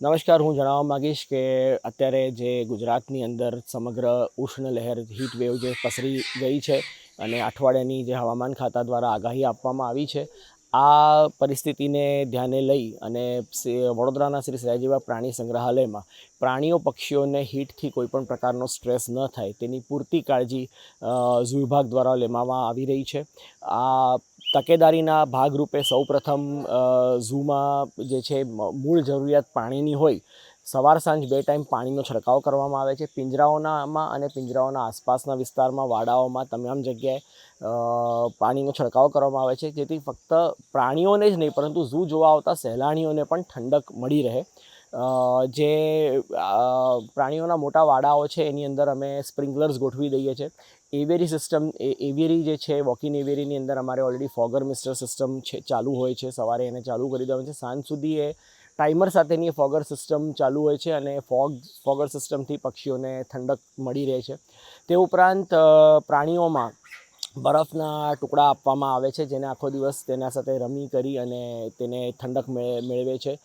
નમસ્કાર, હું જણાવવા માગીશ કે અત્યારે જે ગુજરાતની અંદર સમગ્ર ઉષ્ણ લહેર હીટ વેવ જે પસરી ગઈ છે અને અઠવાડિયાની જે હવામાન ખાતા દ્વારા આગાહી આપવામાં આવી છે, આ પરિસ્થિતિને ધ્યાને લઈ અને વડોદરાના શ્રી સયાજીબાગ પ્રાણી સંગ્રહાલયમાં પ્રાણીઓ પક્ષીઓને હીટથી કોઈપણ પ્રકારનો સ્ટ્રેસ ન થાય તેની પૂરતી કાળજી ઝૂ વિભાગ દ્વારા લેવામાં આવી રહી છે। આ તકેદારીના ભાગરૂપે સૌપ્રથમ ઝૂમાં જે છે મૂળ જરૂરિયાત પાણીની હોય, સવાર સાંજ 2 ટાઈમ પાણીનો છંટકાવ કરવામાં આવે છે। પિંજરાઓનામાં અને પિંજરાઓના આસપાસના વિસ્તારમાં, વાડાઓમાં તમામ જગ્યાએ પાણીનો છંટકાવ કરવામાં આવે છે, જેથી ફક્ત પ્રાણીઓને જ નહીં પરંતુ ઝૂ જોવા આવતા સહેલાણીઓને પણ ઠંડક મળી રહે। જે પ્રાણીઓના મોટા વાડાઓ છે એની અંદર અમે સ્પ્રિંકલર્સ ગોઠવી દઈએ છીએ। એવેરી સિસ્ટમ, એવેરી જે છે વોકિંગ એવેરીની અંદર અમારે ઓલરેડી ફોગર મિસ્ટર સિસ્ટમ છે ચાલુ હોય છે। સવારે એને ચાલુ કરી દેવાનું છે, સાંજ સુધી એ ટાઈમર સાથેની ફોગર સિસ્ટમ ચાલુ હોય છે અને ફોગર સિસ્ટમથી પક્ષીઓને ઠંડક મળી રહે છે। તે ઉપરાંત પ્રાણીઓમાં બરફના ટુકડા આપવામાં આવે છે, જેને આખો દિવસ તેના સાથે રમી કરી અને તેને ઠંડક મેળવે છે।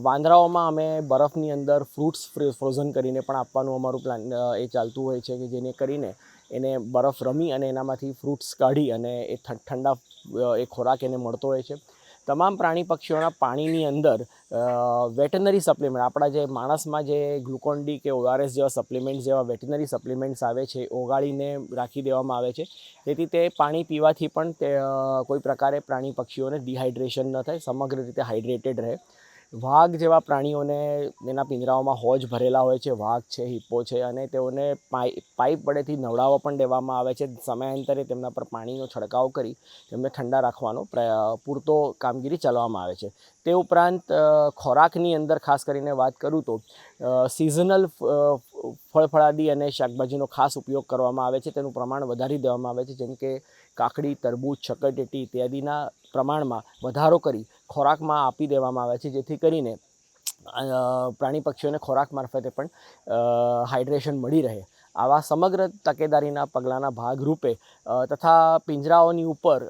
વાંદરાઓમાં અમે બરફની અંદર ફ્રૂટ્સ ફ્રોઝન કરીને પણ આપવાનું અમારું પ્લાન એ ચાલતું હોય છે, કે જેને કરીને એને બરફ રમી અને એનામાંથી ફ્રૂટ્સ કાઢી અને એ ઠંડા એ ખોરાક એને મળતો હોય છે। તમામ પ્રાણી પક્ષીઓના પાણીની અંદર વેટનરી સપ્લિમેન્ટ, આપણા જે માણસમાં જે ગ્લુકોન ડી કે ORS જેવા સપ્લિમેન્ટ્સ જેવા વેટનરી સપ્લિમેન્ટ્સ આવે છે, ઓગાળીને રાખી દેવામાં આવે છે, તેથી તે પાણી પીવાથી પણ તે કોઈ પ્રકારે પ્રાણી પક્ષીઓને ડિહાઇડ્રેશન ન થાય, સમગ્ર રીતે હાઇડ્રેટેડ રહે। વાઘ જેવા પ્રાણીઓને એના પિંજરાઓમાં હોજ ભરેલા હોય છે, વાઘ છે, હિપ્પો છે, અને તેઓને પાઇપ વડેથી નવડાવવા પણ દેવામાં આવે છે। સમયાંતરે તેમના પર પાણીનો છંટકાવ કરી તેમને ઠંડા રાખવાનો પૂરતો કામગીરી ચલાવવામાં આવે છે। તે ઉપરાંત ખોરાકની અંદર ખાસ કરીને વાત કરું તો સિઝનલ ફળફળાદી અને શાકભાજીનો ખાસ ઉપયોગ કરવામાં આવે છે, તેનું પ્રમાણ વધારી દેવામાં આવે છે, જેમ કે કાકડી, તરબૂચ, શક્કરટેટી ઇત્યાદિના પ્રમાણમાં વધારો કરી ખોરાકમાં આપી દેવામાં આવે છે, જેથી કરીને પ્રાણી પક્ષીઓને ખોરાક મારફતે પણ હાઇડ્રેશન મળી રહે। આવા સમગ્ર તકેદારીના પગલાંના ભાગરૂપે તથા પિંજરાઓની ઉપર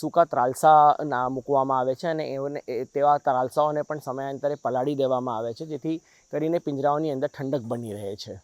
સૂકા ત્રાલસા મૂકવામાં આવે છે અને તેવા ત્રાલસાઓને પણ સમયાંતરે પલાળી દેવામાં આવે છે, જેથી કરીને પિંજરાઓની અંદર ઠંડક બની રહે છે।